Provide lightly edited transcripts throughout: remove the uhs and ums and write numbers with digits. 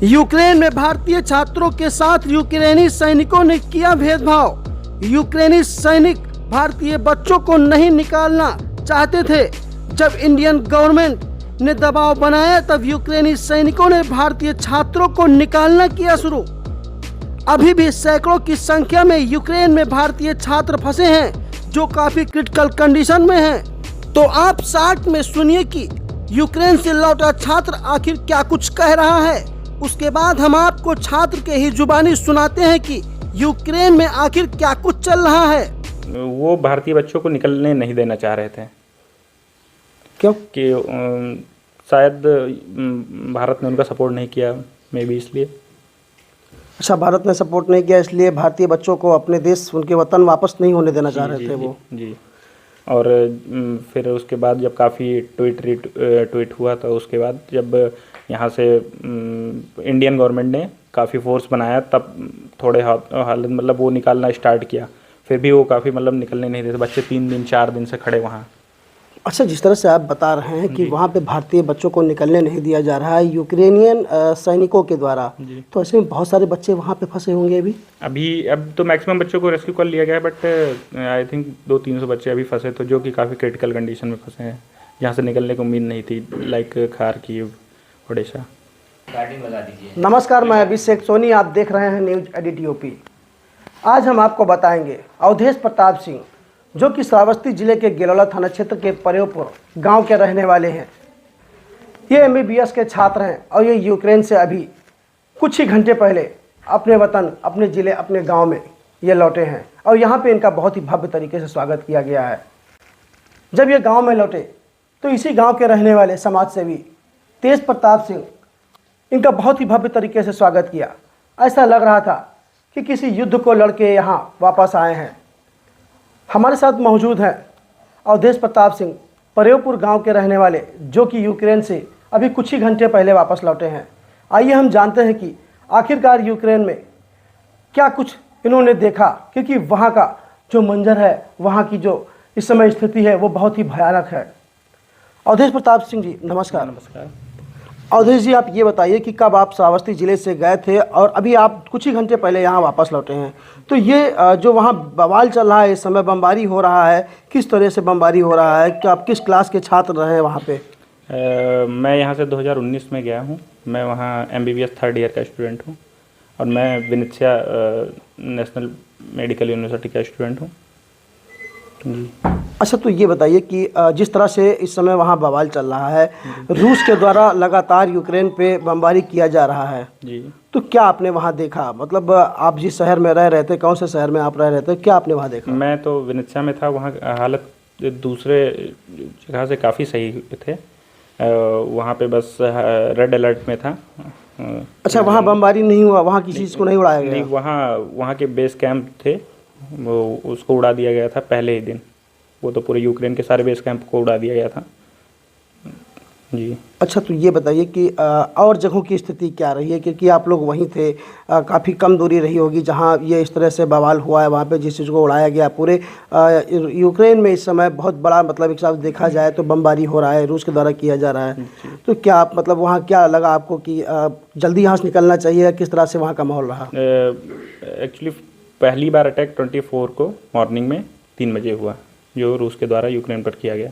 Ukraine में भारतीय छात्रों के साथ यूक्रेनी सैनिकों ने किया भेदभाव। यूक्रेनी सैनिक भारतीय बच्चों को नहीं निकालना चाहते थे। जब इंडियन गवर्नमेंट ने दबाव बनाया तब यूक्रेनी सैनिकों ने भारतीय छात्रों को निकालना किया शुरू। अभी भी सैकड़ों की संख्या में यूक्रेन में भारतीय छात्र फंसे हैं जो काफी क्रिटिकल कंडीशन में हैं। तो आप शॉर्ट में सुनिए कि यूक्रेन से लौटा छात्र आखिर क्या कुछ कह रहा है। उसके बाद हम आपको छात्र के ही जुबानी सुनाते हैं कि यूक्रेन में आखिर क्या कुछ चल रहा है। वो भारतीय बच्चों को निकलने नहीं देना चाह रहे थे। क्यों? कि शायद भारत ने उनका सपोर्ट नहीं किया, मे बी इसलिए। अच्छा, भारत ने सपोर्ट नहीं किया इसलिए भारतीय बच्चों को अपने देश, उनके वतन वापस नहीं होने देना चाह रहे थे वो। जी। और फिर उसके बाद जब काफ़ी ट्वीट हुआ तो उसके बाद जब यहाँ से इंडियन गवर्नमेंट ने काफ़ी फोर्स बनाया तब थोड़े हालत मतलब वो निकालना स्टार्ट किया। फिर भी वो काफ़ी मतलब निकलने नहीं देते। बच्चे 3 दिन 4 दिन से खड़े वहाँ। अच्छा, जिस तरह से आप बता रहे हैं कि वहाँ पे भारतीय बच्चों को निकलने नहीं दिया जा रहा है यूक्रेनियन सैनिकों के द्वारा, तो ऐसे में बहुत सारे बच्चे वहाँ पे फंसे होंगे अब तो मैक्सिमम बच्चों को रेस्क्यू कर लिया गया है, बट आई थिंक 200-300 बच्चे अभी फंसे तो जो कि काफ़ी क्रिटिकल कंडीशन में फंसे हैं, जहाँ से निकलने की उम्मीद नहीं थी, लाइक खारकीव, ओडिशा। नमस्कार, मैं अभिषेक सोनी, आप देख रहे हैं न्यूज एडिट यूपी। आज हम आपको बताएंगे अवधेश प्रताप सिंह, जो कि श्रावस्ती जिले के गेलौला थाना क्षेत्र के परेवपुर गांव के रहने वाले हैं। ये MBBS के छात्र हैं और ये यूक्रेन से अभी कुछ ही घंटे पहले अपने वतन, अपने ज़िले, अपने गांव में ये लौटे हैं और यहाँ पे इनका बहुत ही भव्य तरीके से स्वागत किया गया है। जब ये गांव में लौटे तो इसी गांव के रहने वाले समाज सेवी तेज प्रताप सिंह इनका बहुत ही भव्य तरीके से स्वागत किया। ऐसा लग रहा था कि किसी युद्ध को लड़के यहाँ वापस आए हैं। हमारे साथ मौजूद हैं अवधेश प्रताप सिंह, परेवपुर गांव के रहने वाले, जो कि यूक्रेन से अभी कुछ ही घंटे पहले वापस लौटे हैं। आइए हम जानते हैं कि आखिरकार यूक्रेन में क्या कुछ इन्होंने देखा, क्योंकि वहां का जो मंजर है, वहां की जो इस समय स्थिति है वो बहुत ही भयानक है। अवधेश प्रताप सिंह जी नमस्कार। नमस्कार। अवधेश जी, आप ये बताइए कि कब आप श्रावस्ती जिले से गए थे और अभी आप कुछ ही घंटे पहले यहाँ वापस लौटे हैं, तो ये जो वहाँ बवाल चल रहा है, इस समय बमबारी हो रहा है, किस तरह से बमबारी हो रहा है? कि आप किस क्लास के छात्र रहे हैं वहाँ पे? मैं यहाँ से 2019 में गया हूँ। मैं वहाँ MBBS 3rd ईयर का स्टूडेंट हूँ और मैं विनित्या नेशनल मेडिकल यूनिवर्सिटी का स्टूडेंट हूँ जी। अच्छा, तो ये बताइए कि जिस तरह से इस समय वहाँ बवाल चल रहा है, रूस के द्वारा लगातार यूक्रेन पे बमबारी किया जा रहा है जी, तो क्या आपने वहाँ देखा? मतलब आप जिस शहर में रह रहे थे, कौन से शहर में आप रह रहे थे, क्या आपने वहाँ देखा? मैं तो विनित्या में था। वहाँ हालत दूसरे जगह से काफ़ी सही थे। वहाँ पे बस रेड अलर्ट में था। अच्छा, वहाँ बमबारी नहीं हुआ, वहाँ किसी चीज़ को नहीं उड़ाया गया? नहीं, वहाँ के बेस कैंप थे, वो उसको उड़ा दिया गया था पहले ही दिन। वो तो पूरे यूक्रेन के सारे बेस कैंप को उड़ा दिया गया था जी। अच्छा, तो ये बताइए कि और जगहों की स्थिति क्या रही है, क्योंकि आप लोग वहीं थे, काफ़ी कम दूरी रही होगी जहाँ ये इस तरह से बवाल हुआ है, वहाँ पे जिस चीज़ को उड़ाया गया। पूरे यूक्रेन में इस समय बहुत बड़ा, मतलब एक साथ देखा जाए तो बमबारी हो रहा है, रूस के द्वारा किया जा रहा है। तो क्या आप, मतलब वहाँ क्या लगा आपको कि जल्दी यहाँ से निकलना चाहिए? किस तरह से वहाँ का माहौल रहा? एक्चुअली पहली बार अटैक 24 को मॉर्निंग में 3 बजे हुआ, जो रूस के द्वारा यूक्रेन पर किया गया।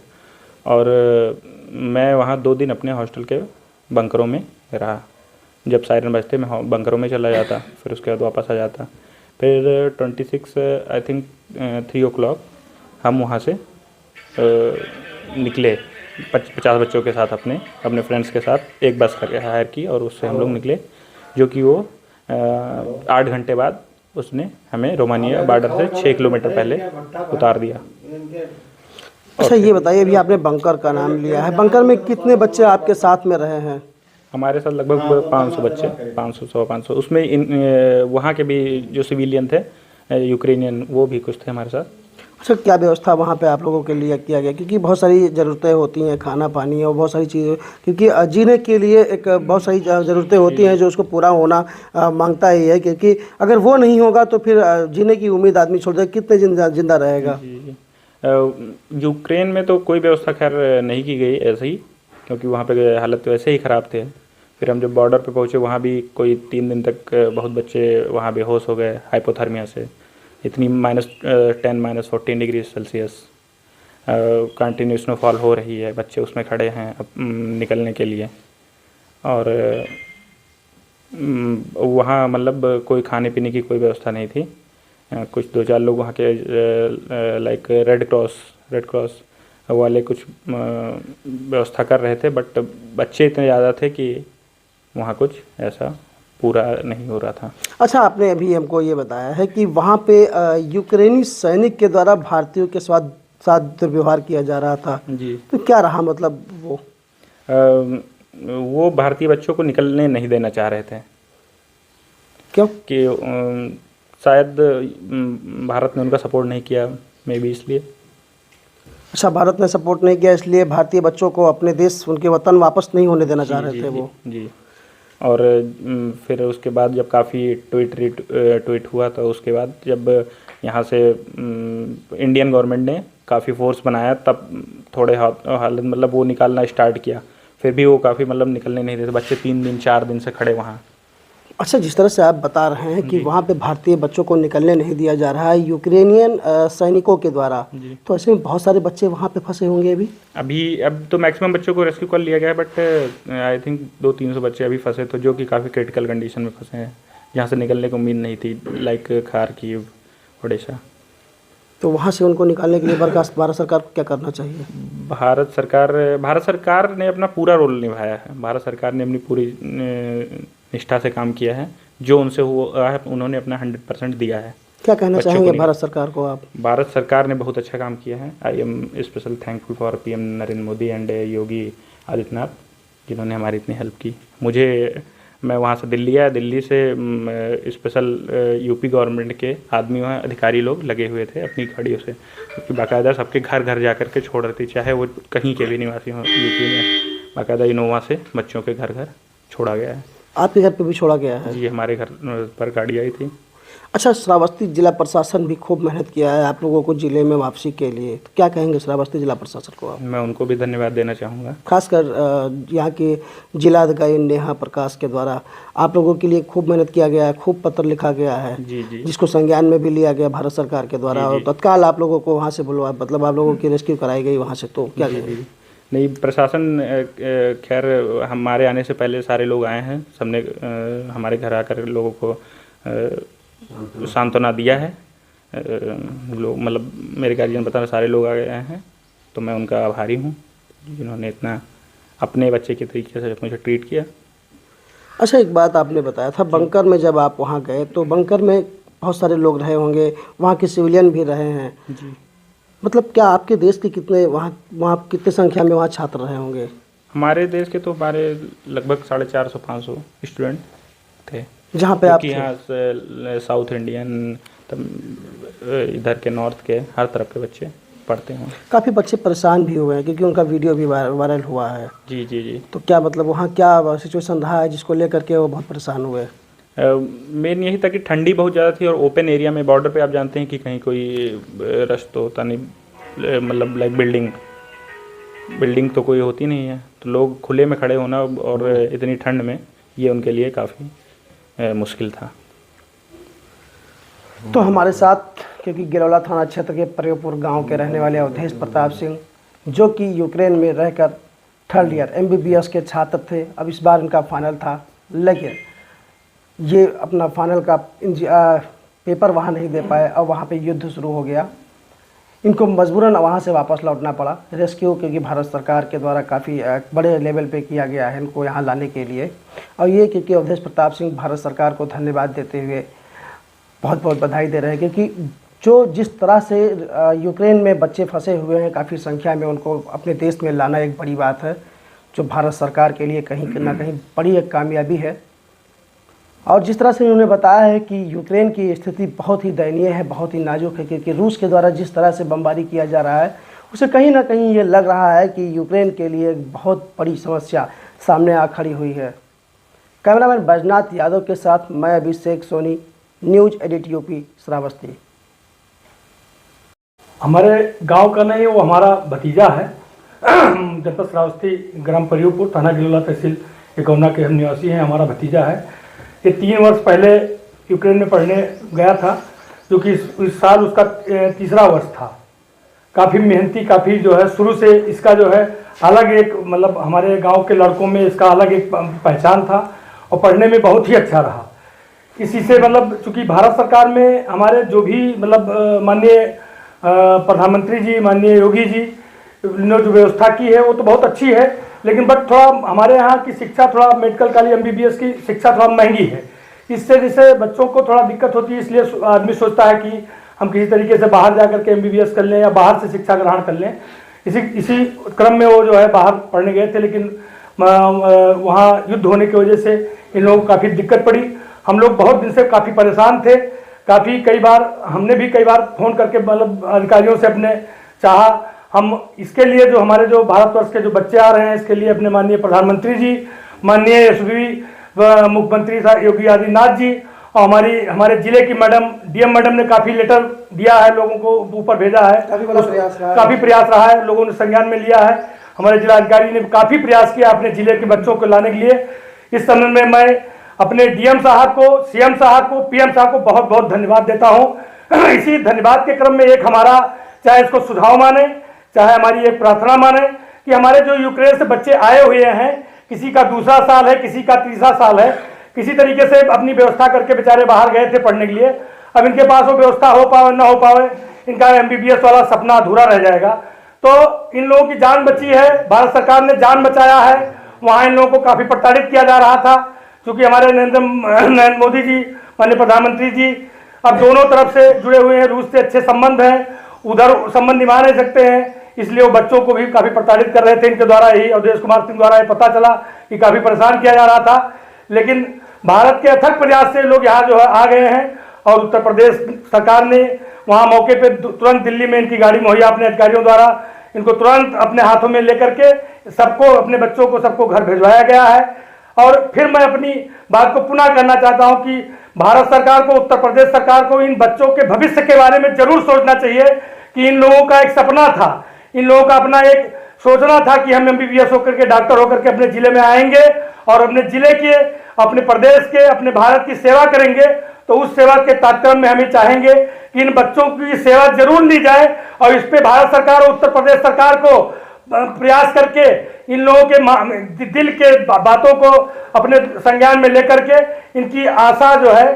और मैं वहाँ 2 दिन अपने हॉस्टल के बंकरों में रहा। जब सायरन बजते मैं बंकरों में चला जाता, फिर उसके बाद वापस आ जाता। फिर 26 आई थिंक 3 o'clock हम वहाँ से निकले 50 बच्चों के साथ, अपने फ्रेंड्स के साथ एक बस करके हायर की और उससे हम लोग निकले, जो कि वो 8 घंटे बाद उसने हमें रोमानिया बॉर्डर से 6 किलोमीटर पहले उतार दिया। अच्छा, ये बताइए, अभी आपने बंकर का नाम लिया है, बंकर में कितने बच्चे आपके साथ में रहे हैं? हमारे साथ लगभग 500 बच्चे, 500 उसमें वहाँ के भी जो सिविलियन थे यूक्रेनियन, वो भी कुछ थे हमारे साथ। अच्छा, क्या व्यवस्था वहाँ पे आप लोगों के लिए किया गया? क्योंकि बहुत सारी ज़रूरतें होती हैं, खाना पानी और बहुत सारी चीज़ें, क्योंकि जीने के लिए एक बहुत सारी ज़रूरतें होती हैं जो उसको पूरा होना मांगता ही है, क्योंकि अगर वो नहीं होगा तो फिर जीने की उम्मीद आदमी छोड़ दे, कितने जिंदा रहेगा। यूक्रेन में तो कोई व्यवस्था खैर नहीं की गई ऐसे ही, क्योंकि वहाँ पे हालत वैसे ही ख़राब थे। फिर हम जब बॉर्डर पे पहुँचे वहाँ भी कोई 3 दिन तक बहुत बच्चे वहाँ बेहोश हो गए हाइपोथर्मिया से। इतनी -10 -14 डिग्री सेल्सियस कंटिन्यू स्नोफॉल हो रही है, बच्चे उसमें खड़े हैं निकलने के लिए। और वहाँ मतलब कोई खाने पीने की कोई व्यवस्था नहीं थी। कुछ 2-4 लोग वहाँ के लाइक रेड क्रॉस वाले कुछ व्यवस्था कर रहे थे, बट बच्चे इतने ज़्यादा थे कि वहाँ कुछ ऐसा पूरा नहीं हो रहा था। अच्छा, आपने अभी हमको ये बताया है कि वहाँ पे यूक्रेनी सैनिक के द्वारा भारतीयों के साथ दुर्व्यवहार किया जा रहा था जी। तो क्या रहा मतलब वो भारतीय बच्चों को निकलने नहीं देना चाह रहे थे। क्यों? कि शायद भारत ने उनका सपोर्ट नहीं किया, मे बी इसलिए। अच्छा, भारत ने सपोर्ट नहीं किया इसलिए भारतीय बच्चों को अपने देश, उनके वतन वापस नहीं होने देना चाह रहे थे वो। जी। और फिर उसके बाद जब काफ़ी ट्वीट हुआ तो उसके बाद जब यहाँ से इंडियन गवर्नमेंट ने काफ़ी फोर्स बनाया तब थोड़े हालत मतलब वो निकालना स्टार्ट किया। फिर भी वो काफ़ी मतलब निकलने नहीं देते, बच्चे 3 दिन 4 दिन से खड़े वहाँ। अच्छा, जिस तरह से आप बता रहे हैं कि वहाँ पे भारतीय बच्चों को निकलने नहीं दिया जा रहा है यूक्रेनियन सैनिकों के द्वारा, तो ऐसे में बहुत सारे बच्चे वहाँ पे फंसे होंगे अब तो मैक्सिमम बच्चों को रेस्क्यू कर लिया गया है, बट आई थिंक 200-300 बच्चे अभी फंसे तो जो कि काफ़ी क्रिटिकल कंडीशन में फंसे हैं, जहाँ से निकलने की उम्मीद नहीं थी, लाइक खारकीव, ओडिशा। तो वहाँ से उनको निकालने के लिए भारत सरकार को क्या करना चाहिए? भारत सरकार ने अपना पूरा रोल निभाया है। भारत सरकार ने अपनी पूरी निष्ठा से काम किया है। जो उनसे हुआ है उन्होंने अपना 100% दिया है। क्या कहना चाहेंगे भारत सरकार को आप? भारत सरकार ने बहुत अच्छा काम किया है। I am special thankful for PM Narendra Modi and Yogi Adityanath, जिन्होंने हमारी इतनी हेल्प की। मैं वहाँ से दिल्ली आया, दिल्ली से स्पेशल यूपी गवर्नमेंट के आदमी वहाँ अधिकारी लोग लगे हुए थे अपनी गाड़ियों से, क्योंकि बाकायदा सबके घर घर जा कर के छोड़ रही थी, चाहे वो कहीं के भी निवासी हों। यूपी में बाकायदा इनोवा से बच्चों के घर घर छोड़ा गया है। आपके घर पे भी छोड़ा गया है? जी, हमारे घर पर गाड़ी आई थी। अच्छा, श्रावस्ती जिला प्रशासन भी खूब मेहनत किया है आप लोगों को जिले में वापसी के लिए, तो क्या कहेंगे श्रावस्ती जिला प्रशासन को आप? मैं उनको भी धन्यवाद देना चाहूँगा। खासकर यहाँ के जिलाधिकारी नेहा प्रकाश के द्वारा आप लोगों के लिए खूब मेहनत किया गया है, खूब पत्र लिखा गया है। जी जी। जिसको संज्ञान में भी लिया गया भारत सरकार के द्वारा, और तत्काल आप लोगों को वहाँ से बुलवा, मतलब आप लोगों की रेस्क्यू कराई गई वहाँ से, तो क्या कहेंगे? नहीं, प्रशासन खैर हमारे आने से पहले सारे लोग आए हैं, सबने हमारे घर आकर लोगों को सांत्वना दिया है। लोग मतलब मेरे गार्जियन बता रहे सारे लोग आ गए हैं, तो मैं उनका आभारी हूँ जिन्होंने इतना अपने बच्चे के तरीके से मुझे ट्रीट किया। अच्छा, एक बात आपने बताया था बंकर में, जब आप वहाँ गए तो बंकर में बहुत सारे लोग रहे होंगे, वहाँ के सिविलियन भी रहे हैं जी। मतलब क्या आपके देश के कितने वहाँ कितने संख्या में वहाँ छात्र रहे होंगे? हमारे देश के तो हमारे लगभग 450-500 स्टूडेंट थे, जहाँ पे आप यहाँ साउथ इंडियन, इधर के नॉर्थ के हर तरफ के बच्चे पढ़ते हैं। काफ़ी बच्चे परेशान भी हुए हैं क्योंकि उनका वीडियो भी वायरल हुआ है। जी जी जी। तो क्या मतलब वहाँ क्या सिचुएशन रहा है जिसको लेकर के वो बहुत परेशान हुए? मेन यही था कि ठंडी बहुत ज़्यादा थी और ओपन एरिया में बॉर्डर पे आप जानते हैं कि कहीं कोई रश तो होता नहीं, मतलब लाइक बिल्डिंग तो कोई होती नहीं है, तो लोग खुले में खड़े होना और इतनी ठंड में ये उनके लिए काफ़ी मुश्किल था। तो हमारे साथ क्योंकि गिरौला थाना क्षेत्र के प्रयोगपुर गांव के रहने वाले अवधेश प्रताप सिंह, जो कि यूक्रेन में रहकर 3rd ईयर MBBS के छात्र थे, अब इस बार इनका फाइनल था, लेकिन ये अपना फाइनल का पेपर वहाँ नहीं दे पाए और वहाँ पे युद्ध शुरू हो गया। इनको मजबूरन वहाँ से वापस लौटना पड़ा। रेस्क्यू क्योंकि भारत सरकार के द्वारा काफ़ी बड़े लेवल पे किया गया है इनको यहाँ लाने के लिए, और ये क्योंकि अवधेश प्रताप सिंह भारत सरकार को धन्यवाद देते हुए बहुत बहुत बधाई दे रहे हैं, क्योंकि जो जिस तरह से यूक्रेन में बच्चे फंसे हुए हैं काफ़ी संख्या में, उनको अपने देश में लाना एक बड़ी बात है, जो भारत सरकार के लिए कहीं ना कहीं बड़ी एक कामयाबी है। और जिस तरह से उन्होंने बताया है कि यूक्रेन की स्थिति बहुत ही दयनीय है, बहुत ही नाजुक है, क्योंकि रूस के द्वारा जिस तरह से बमबारी किया जा रहा है उसे कहीं ना कहीं ये लग रहा है कि यूक्रेन के लिए एक बहुत बड़ी समस्या सामने आ खड़ी हुई है। कैमरामैन बैजनाथ यादव के साथ मैं Abhishek Soni, news edit UP, Shravasti. हमारे गांव का नहीं, वो हमारा भतीजा है। जनपद श्रावस्ती, ग्राम प्रयोगपुर, थाना गिरौला, तहसील एकौना के हम निवासी हैं, हमारा भतीजा है। ये 3 वर्ष पहले यूक्रेन में पढ़ने गया था, जो कि इस साल उसका तीसरा वर्ष था। काफ़ी मेहनती, काफ़ी जो है शुरू से इसका जो है अलग एक मतलब हमारे गांव के लड़कों में इसका अलग एक पहचान था और पढ़ने में बहुत ही अच्छा रहा। इसी से मतलब चूँकि भारत सरकार में हमारे जो भी मतलब माननीय प्रधानमंत्री जी, माननीय योगी जी ने जो व्यवस्था की है वो तो बहुत अच्छी है, लेकिन बट थोड़ा हमारे यहाँ की शिक्षा थोड़ा मेडिकल कॉलेज MBBS की शिक्षा थोड़ा महंगी है। इससे जैसे बच्चों को थोड़ा दिक्कत होती है, इसलिए आदमी सोचता है कि हम किसी तरीके से बाहर जा करके MBBS कर लें या बाहर से शिक्षा ग्रहण कर लें। इसी क्रम में वो जो है बाहर पढ़ने गए थे, लेकिन वहाँ युद्ध होने की वजह से इन लोगों को काफ़ी दिक्कत पड़ी। हम लोग बहुत दिन से काफ़ी परेशान थे, कई बार हमने भी कई बार फ़ोन करके मतलब अधिकारियों से अपने चाहा। हम इसके लिए जो हमारे जो भारतवर्ष के जो बच्चे आ रहे हैं, इसके लिए अपने माननीय प्रधानमंत्री जी, माननीय यशस्वी मुख्यमंत्री योगी आदित्यनाथ जी और हमारे जिले की मैडम DM मैडम ने काफ़ी लेटर दिया है, लोगों को ऊपर भेजा है, काफ़ी प्रयास रहा है, लोगों ने संज्ञान में लिया है। हमारे जिलाधिकारी ने काफ़ी प्रयास किया अपने जिले के बच्चों को लाने के लिए। इस संबंध में मैं अपने DM साहब को, CM साहब को, PM साहब को बहुत बहुत धन्यवाद देता हूँ। इसी धन्यवाद के क्रम में एक हमारा, चाहे इसको सुझाव माने, चाहे हमारी एक प्रार्थना माने कि हमारे जो यूक्रेन से बच्चे आए हुए हैं, किसी का दूसरा साल है, किसी का तीसरा साल है, किसी तरीके से अपनी व्यवस्था करके बेचारे बाहर गए थे पढ़ने के लिए। अब इनके पास वो व्यवस्था हो पावे ना हो पावे, इनका MBBS वाला सपना अधूरा रह जाएगा। तो इन लोगों की जान बची है, भारत सरकार ने जान बचाया है। वहाँ इन लोगों को काफ़ी प्रताड़ित किया जा रहा था, क्योंकि हमारे नरेंद्र मोदी जी, माननीय प्रधानमंत्री जी अब दोनों तरफ से जुड़े हुए हैं, रूस से अच्छे संबंध हैं, उधर संबंध निभा नहीं सकते हैं, इसलिए वो बच्चों को भी काफ़ी प्रताड़ित कर रहे थे। इनके द्वारा ही, अवधेश कुमार सिंह द्वारा ये पता चला कि काफ़ी परेशान किया जा रहा था, लेकिन भारत के अथक प्रयास से लोग यहाँ जो है आ गए हैं और उत्तर प्रदेश सरकार ने वहाँ मौके पे तुरंत दिल्ली में इनकी गाड़ी मुहैया अपने अधिकारियों द्वारा इनको तुरंत अपने हाथों में लेकर के सबको, अपने बच्चों को सबको घर भिजवाया गया है। और फिर मैं अपनी बात को पुनः कहना चाहता हूँ कि भारत सरकार को, उत्तर प्रदेश सरकार को इन बच्चों के भविष्य के बारे में जरूर सोचना चाहिए कि इन लोगों का एक सपना था, इन लोगों का अपना एक सोचना था कि हम MBBS होकर के, डॉक्टर होकर के अपने जिले में आएंगे और अपने जिले के, अपने प्रदेश के, अपने भारत की सेवा करेंगे। तो उस सेवा के तात्पर्य में हम ये चाहेंगे कि इन बच्चों की सेवा जरूर ली जाए और इस पे भारत सरकार और उत्तर प्रदेश सरकार को प्रयास करके इन लोगों के दिल के बातों को अपने संज्ञान में लेकर के इनकी आशा जो है,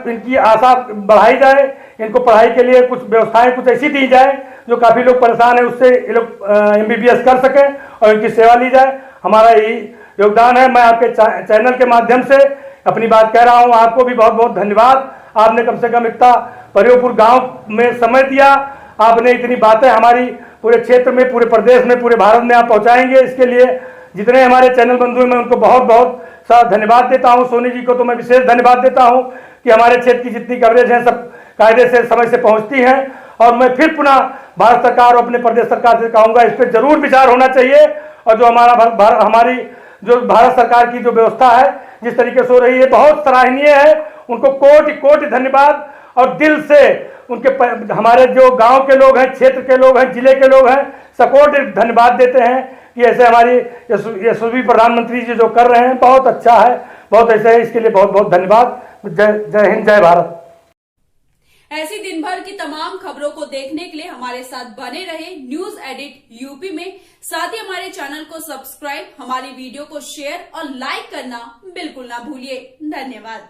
इनकी आशा बढ़ाई जाए, इनको पढ़ाई के लिए कुछ व्यवस्थाएं कुछ ऐसी दी जाए जो काफ़ी लोग परेशान है, उससे ये लोग MBBS कर सकें और इनकी सेवा ली जाए। हमारा यही योगदान है। मैं आपके चैनल के माध्यम से अपनी बात कह रहा हूँ। आपको भी बहुत बहुत धन्यवाद। आपने कम से कम इतना परियोपुर गांव में समय दिया, आपने इतनी बातें हमारी पूरे क्षेत्र में, पूरे प्रदेश में, पूरे भारत में आप पहुँचाएंगे। इसके लिए जितने हमारे चैनल बंधु हैं, मैं उनको बहुत बहुत सा धन्यवाद देता हूँ। सोनी जी को तो मैं विशेष धन्यवाद देता हूँ कि हमारे क्षेत्र की जितनी कवरेज है सब कायदे से समय से पहुँचती हैं। और मैं फिर पुनः भारत सरकार और अपने प्रदेश सरकार से कहूँगा, इस पर जरूर विचार होना चाहिए। और जो हमारी जो भारत सरकार की जो व्यवस्था है, जिस तरीके से हो रही है, बहुत सराहनीय है। उनको कोटि कोटि धन्यवाद और दिल से उनके हमारे जो गांव के लोग हैं, क्षेत्र के लोग हैं, जिले के लोग हैं, सकोटि धन्यवाद देते हैं कि ऐसे हमारी यशस्वी प्रधानमंत्री जी जो कर रहे हैं बहुत अच्छा है, बहुत ऐसा है। इसके लिए बहुत बहुत धन्यवाद। जय हिंद, जय भारत। ऐसी दिन भर की तमाम खबरों को देखने के लिए हमारे साथ बने रहे न्यूज एडिट यूपी में। साथ ही हमारे चैनल को सब्सक्राइब, हमारी वीडियो को शेयर और लाइक करना बिल्कुल ना भूलिए। धन्यवाद।